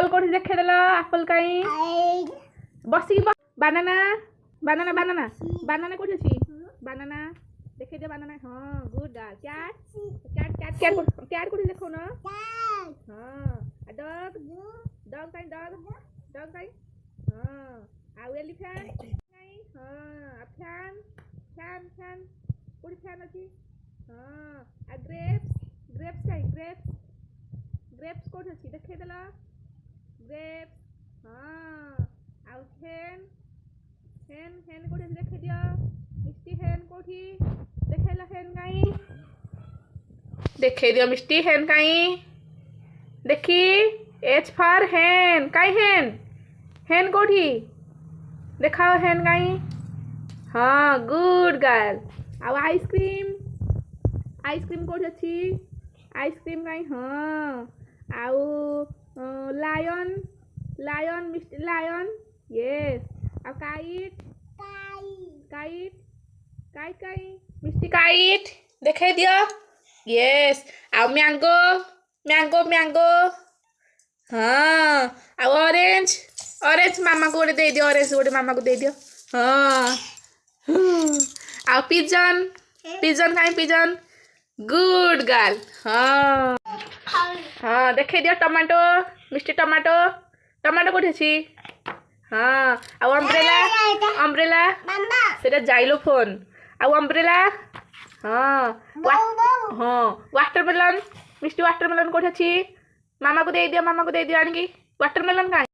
Apple कोठी देखे देला एप्पल काई बसी बनाना बनाना बनाना बनाना कोठी अछि बनाना देखे दे बनाना हां good girl cat cat cat cat कोठी देखो ना हां डॉग डॉग काई हां आ एलिफेंट काई हां फैन फैन फैन कोठी फैन अछि हां आ ग्रेप्स काई ग्रेप्स कोठी अछि देखे देला ग्रेप्स हाँ आउ हेन कोठी देखे दिया मिस्टी हेन कोठी देखेला हेन काई देखे दिया मिस्टी हेन काई देखी एच फॉर हेन काई हेन कोठी देखाओ हेन काई हाँ गुड गर्ल आउ आइसक्रीम कोठी अछि आइसक्रीम काई हाँ आउ लायन मिस्टी लायन यस अब काइट मिस्टी काइट देखे दियो यस अब मैंगो हाँ अब ऑरेंज मामा को गोटे दे दियो ऑरेंज गोटे मामा को दे दियो हाँ अब पिजन काई पिजन गुड गर्ल हाँ हाँ देखे दियो टमाटो मिस्टी टमाटो कोठी अछि हाँ आउ अम्ब्रेला सेटा जाइलोफोन आउ अम्ब्रेला हाँ हाँ वाटरमेलन मिस्टी वाटरमेलन कोठी अछि मामा को दे दियो आनिकी वाटरमेलन का